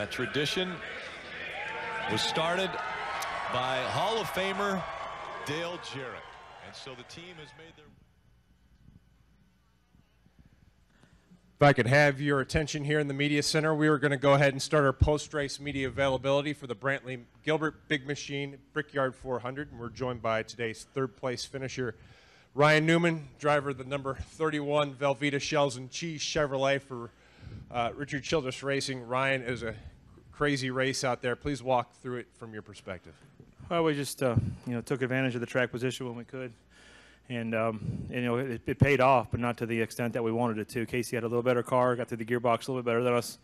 That tradition was started by Hall of Famer Dale Jarrett. And so the team has made their... If I could have your attention here in the Media Center, we are going to go ahead and start our post-race media availability for the Brantley Gilbert Big Machine Brickyard 400. And we're joined by today's third-place finisher, Ryan Newman, driver of the number 31 Velveeta Shells and Cheese Chevrolet for Richard Childress Racing. Ryan, it was a crazy race out there. Please walk through it from your perspective. Well, we just took advantage of the track position when we could. And it paid off, but not to the extent that we wanted it to. Casey had a little better car, got through the gearbox a little bit better than us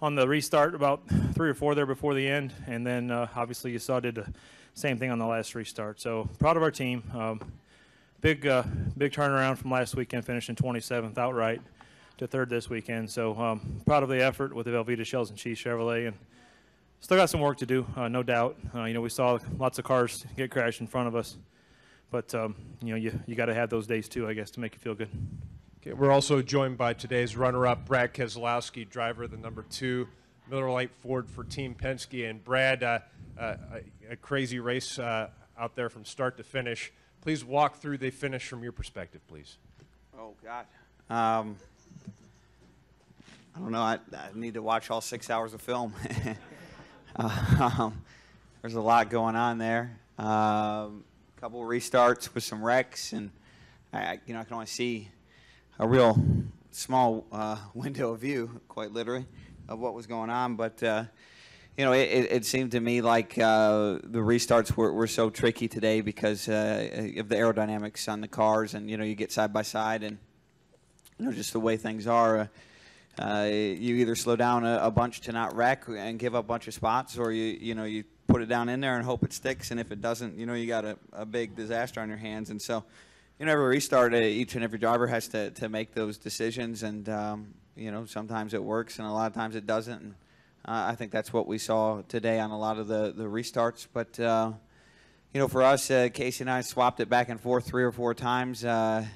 on the restart, about 3 or 4 there before the end. And then obviously you saw did the same thing on the last restart. So proud of our team. Big turnaround from last weekend, finishing 27th outright to 3rd this weekend. So proud of the effort with the Velveeta Shells and Cheese Chevrolet. And still got some work to do, no doubt. We saw lots of cars get crashed in front of us. But, you got to have those days, too, I guess, to make you feel good. Okay, we're also joined by today's runner-up, Brad Keselowski, driver of the number 2 Miller Lite Ford for Team Penske. And, Brad, a crazy race out there from start to finish. Please walk through the finish from your perspective, please. Oh, God. I don't know. I need to watch all 6 hours of film. There's a lot going on there. Couple of restarts with some wrecks, and I can only see a real small window of view, quite literally, of what was going on. But it seemed to me like the restarts were so tricky today because of the aerodynamics on the cars, and you get side by side, and just the way things are. You either slow down a bunch to not wreck and give up a bunch of spots, or you put it down in there and hope it sticks, and if it doesn't, you got a big disaster on your hands. And so, every restart, each and every driver has to make those decisions, and sometimes it works and a lot of times it doesn't. And I think that's what we saw today on a lot of the restarts. But for us, Casey and I swapped it back and forth 3 or 4 times. The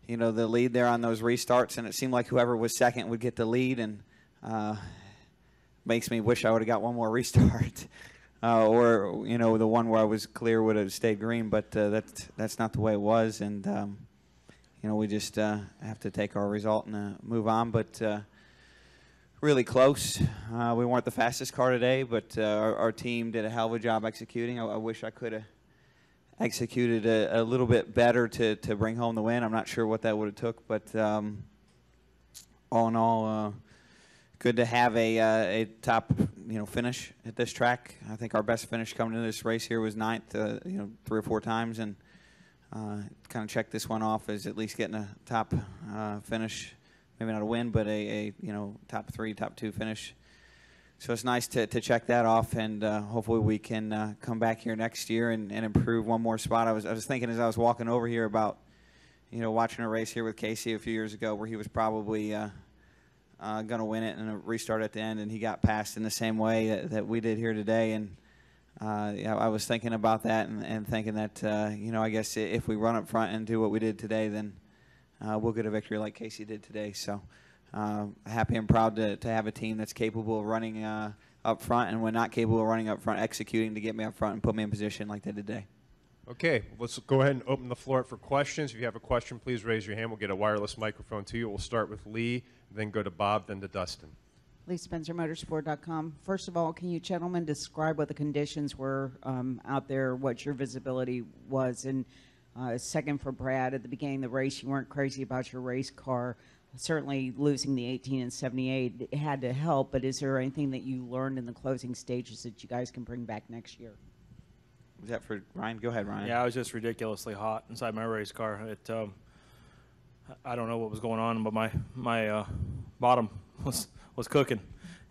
lead there on those restarts, and it seemed like whoever was second would get the lead, and makes me wish I would have got one more restart. Or the one where I was clear would have stayed green, but that's not the way it was, and we just have to take our result and move on. But really close. We weren't the fastest car today, but our team did a hell of a job executing. I wish I could have executed a little bit better to bring home the win. I'm not sure what that would have took, but all in all, good to have a top finish at this track. I think our best finish coming into this race here was 9th, 3 or 4 times, and kind of check this one off as at least getting a top finish, maybe not a win, but a top 3, top 2 finish. So it's nice to check that off, and hopefully we can come back here next year and improve one more spot. I was thinking as I was walking over here about watching a race here with Casey a few years ago where he was probably going to win it and a restart at the end, and he got passed in the same way that we did here today. And I was thinking about that and thinking that I guess if we run up front and do what we did today, then we'll get a victory like Casey did today. So happy and proud to have a team that's capable of running up front, and when not capable of running up front, executing to get me up front and put me in position like they did today. Okay, let's go ahead and open the floor up for questions. If you have a question, please raise your hand. We'll get a wireless microphone to you. We'll start with Lee, then go to Bob, then to Dustin. Lee Spencer, Motorsport.com. First of all, can you gentlemen describe what the conditions were out there, what your visibility was? And second for Brad, at the beginning of the race, you weren't crazy about your race car. Certainly losing the 18 and 78 had to help, but is there anything that you learned in the closing stages that you guys can bring back next year? Is that for Ryan? Go ahead, Ryan. Yeah, I was just ridiculously hot inside my race car. I don't know what was going on, but my bottom was cooking,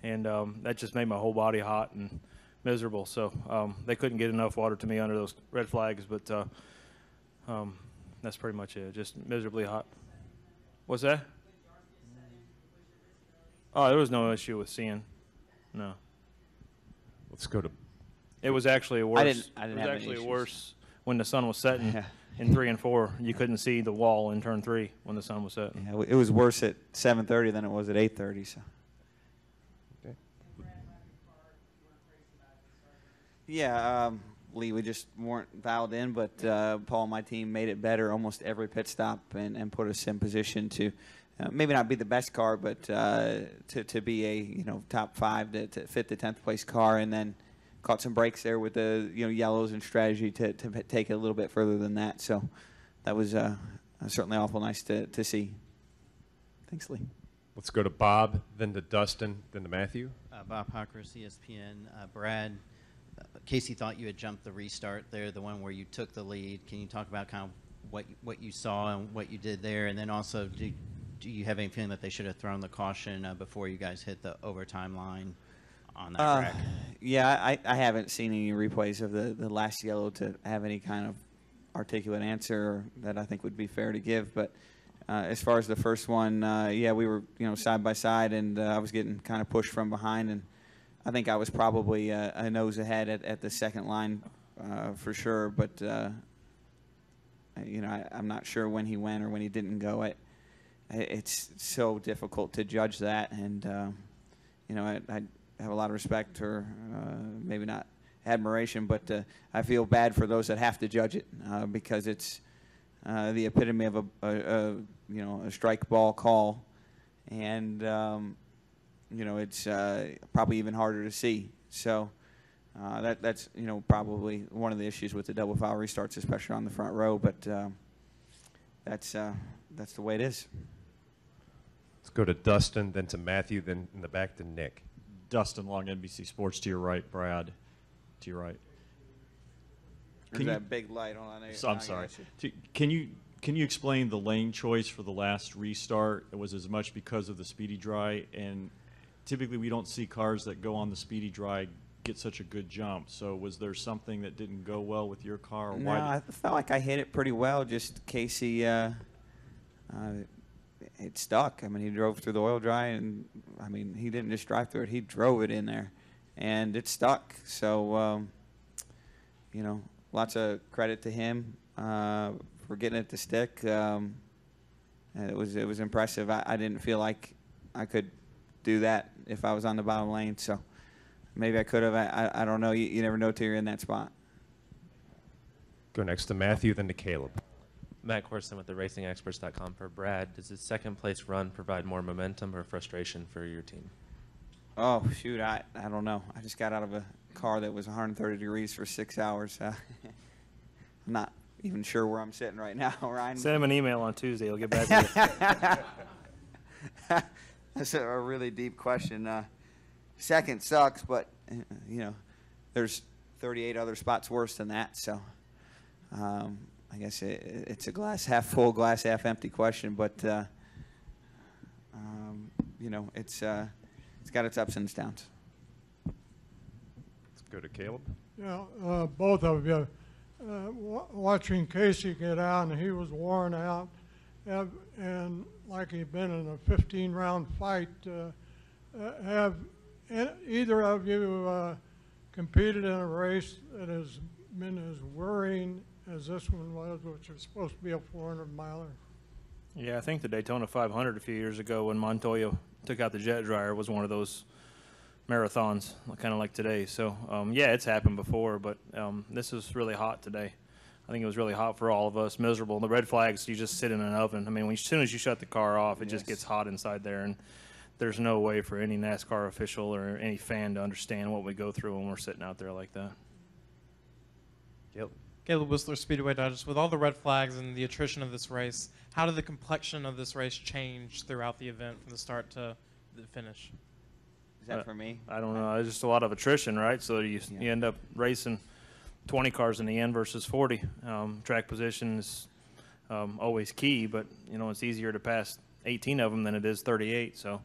and that just made my whole body hot and miserable. So they couldn't get enough water to me under those red flags, but that's pretty much it. Just miserably hot. What's that? Oh, there was no issue with seeing. No. Let's go to. It was actually worse. I didn't it was have actually any worse when the sun was setting. Yeah. In 3 and 4, you couldn't see the wall in turn 3 when the sun was setting. Yeah, it was worse at 7:30 than it was at 8:30. So. Okay. Yeah, Lee, we just weren't dialed in, but Paul and my team made it better almost every pit stop and put us in position to maybe not be the best car, but to be a top 5 to fit the 10th place car, and then caught some breaks there with the yellows and strategy to take it a little bit further than that. So that was certainly awful nice to see. Thanks, Lee. Let's go to Bob, then to Dustin, then to Matthew. Bob Hocker, ESPN. Brad, Casey thought you had jumped the restart there, the one where you took the lead. Can you talk about kind of what you saw and what you did there? And then also, do you have any feeling that they should have thrown the caution before you guys hit the overtime line on that track? Yeah, I haven't seen any replays of the last yellow to have any kind of articulate answer that I think would be fair to give. But as far as the first one, yeah, we were side by side, and I was getting kind of pushed from behind, and I think I was probably a nose ahead at the second line for sure. But I'm not sure when he went or when he didn't go. It's so difficult to judge that, and I have a lot of respect or maybe not admiration, but I feel bad for those that have to judge it because it's the epitome of a strike ball call, and it's probably even harder to see. So that's probably one of the issues with the double foul restarts, especially on the front row. But that's the way it is. Let's go to Dustin, then to Matthew, then in the back to Nick. Dustin Long, NBC Sports, to your right. Brad, to your right. There's that big light on. I'm sorry. Can you explain the lane choice for the last restart? It was as much because of the speedy dry, and typically we don't see cars that go on the speedy dry get such a good jump. So was there something that didn't go well with your car? Or no, I felt like I hit it pretty well. Just Casey, it stuck. I mean, he drove through the oil dry, and I mean, he didn't just drive through it; he drove it in there, and it stuck. So, lots of credit to him for getting it to stick. It was impressive. I didn't feel like I could do that if I was on the bottom lane. So maybe I could have. I don't know. You never know till you're in that spot. Go next to Matthew, then to Caleb. Matt Corson with the RacingExperts.com for Brad. Does his second place run provide more momentum or frustration for your team? Oh, shoot. I don't know. I just got out of a car that was 130 degrees for 6 hours. I'm not even sure where I'm sitting right now, Ryan. Send him an email on Tuesday. He'll get back to you. That's a really deep question. Second sucks, but, there's 38 other spots worse than that. So I guess it's a glass half full, glass half empty question. But, it's got its ups and its downs. Let's go to Caleb. Yeah, both of you. Watching Casey get out, and he was worn out, and like he'd been in a 15-round fight. Have either of you competed in a race that has been as worrying as this one was, which was supposed to be a 400-miler? Yeah, I think the Daytona 500 a few years ago when Montoya took out the jet dryer was one of those marathons, kind of like today. So, yeah, it's happened before, but this was really hot today. I think it was really hot for all of us, miserable. The red flags, you just sit in an oven. I mean, as soon as you shut the car off, it just gets hot inside there, and there's no way for any NASCAR official or any fan to understand what we go through when we're sitting out there like that. Caleb Whistler, Speedway Digest. With all the red flags and the attrition of this race, how did the complexion of this race change throughout the event from the start to the finish? Is that for me? I don't know. It's just a lot of attrition, right? So you end up racing 20 cars in the end versus 40. Track position is always key, but, it's easier to pass 18 of them than it is 38. So,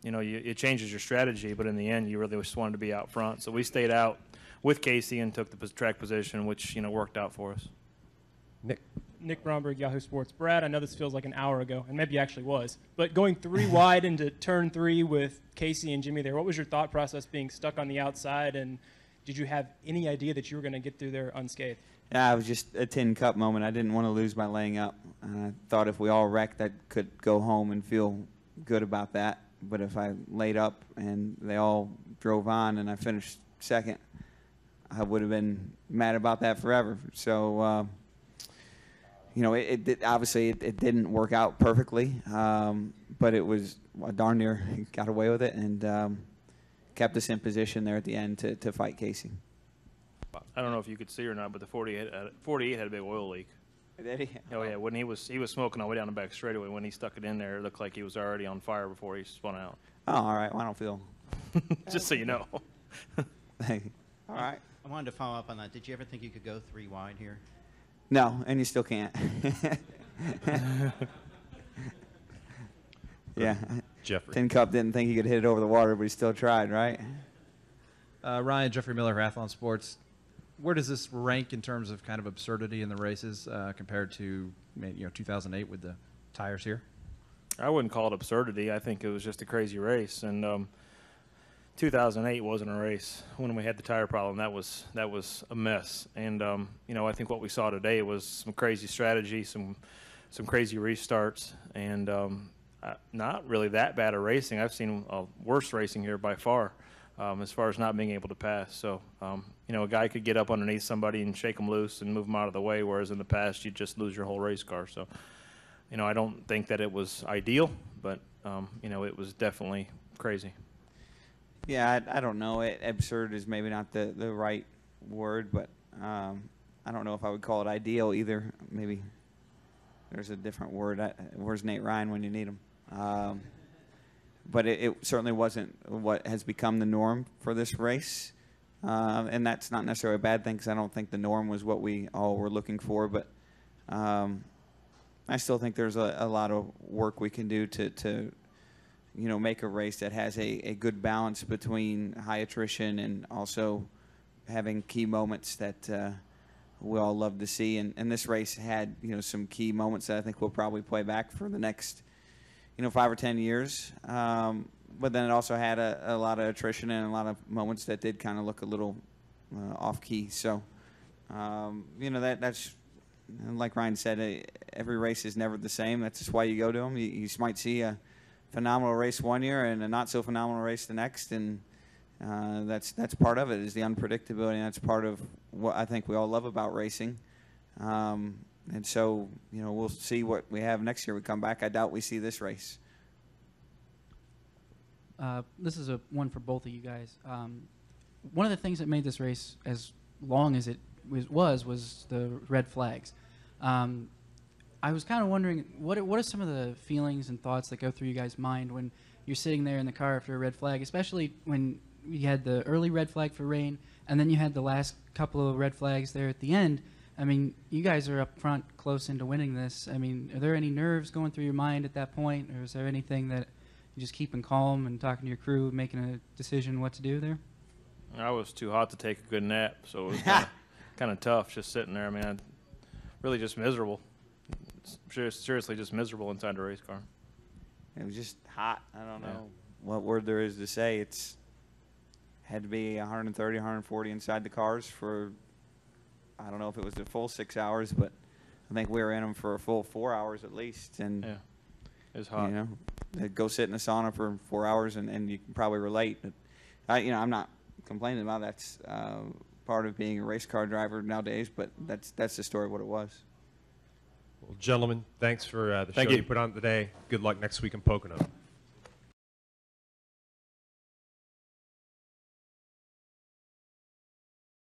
it changes your strategy, but in the end, you really just wanted to be out front. So we stayed out with Casey and took the track position, which, worked out for us. Nick Bromberg, Yahoo Sports. Brad, I know this feels like an hour ago, and maybe actually was, but going 3 wide into turn 3 with Casey and Jimmy there, what was your thought process being stuck on the outside, and did you have any idea that you were going to get through there unscathed? Yeah, it was just a tin cup moment. I didn't want to lose by laying up. I thought if we all wrecked, I could go home and feel good about that. But if I laid up and they all drove on and I finished second, I would have been mad about that forever. So, you know, obviously it didn't work out perfectly, but it was darn near got away with it and kept us in position there at the end to fight Casey. I don't know if you could see or not, but the 48 had a big oil leak. Did he? Oh yeah, when he was smoking all the way down the back straightaway. When he stuck it in there, it looked like he was already on fire before he spun out. Oh, all right. Well, I don't feel. Just so you know. All right. I wanted to follow up on that. Did you ever think you could go 3 wide here? No, and you still can't. Yeah. Jeffrey. Tin Cup didn't think he could hit it over the water, but he still tried, right? Ryan, Jeffrey Miller, Athlon Sports. Where does this rank in terms of kind of absurdity in the races compared to 2008 with the tires here? I wouldn't call it absurdity. I think it was just a crazy race. And 2008 wasn't a race. When we had the tire problem, that was a mess. And you know, I think what we saw today was some crazy strategy, some crazy restarts, and not really that bad a racing. I've seen worse racing here by far. As far as not being able to pass. So, you know, a guy could get up underneath somebody and shake them loose and move them out of the way, whereas in the past you'd just lose your whole race car. So, you know, I don't think that it was ideal, but, you know, it was definitely crazy. Yeah, I don't know. Absurd is maybe not the right word, but I don't know if I would call it ideal either. Maybe there's a different word. Where's Nate Ryan when you need him? But it certainly wasn't what has become the norm for this race. And that's not necessarily a bad thing because I don't think the norm was what we all were looking for. But I still think there's a lot of work we can do to you know, make a race that has a good balance between high attrition and also having key moments that we all love to see. And this race had, you know, some key moments that I think we'll probably play back for the next 5 or 10 years. But then it also had a lot of attrition and a lot of moments that did kind of look a little off key. So, you know, that's like Ryan said, every race is never the same. That's just why you go to them. You might see a phenomenal race one year and a not so phenomenal race the next, and that's part of it, is the unpredictability, and that's part of what I think we all love about racing. And so, you know, we'll see what we have next year. We come back. I doubt we see this race. This is one for both of you guys. One of the things that made this race as long as it was the red flags. I was kind of wondering, what are some of the feelings and thoughts that go through you guys' mind when you're sitting there in the car after a red flag, especially when we had the early red flag for rain, and then you had the last couple of red flags there at the end. I mean, you guys are up front close into winning this. I mean, are there any nerves going through your mind at that point, or is there anything that you just keeping calm and talking to your crew, making a decision what to do there? I was too hot to take a good nap, so it was kind of tough just sitting there. I mean, really just miserable. Seriously, just miserable inside the race car. It was just hot. I don't know what word there is to say. It's had to be 130, 140 inside the cars for, I don't know if it was the full 6 hours, but I think we were in them for a full 4 hours at least. And yeah, it was hot. You know, go sit in the sauna for 4 hours, and you can probably relate. But I'm not complaining about that. That's part of being a race car driver nowadays. But that's the story of what it was. Well, gentlemen, thanks for the show Thank you. you put on today. Good luck next week in Pocono.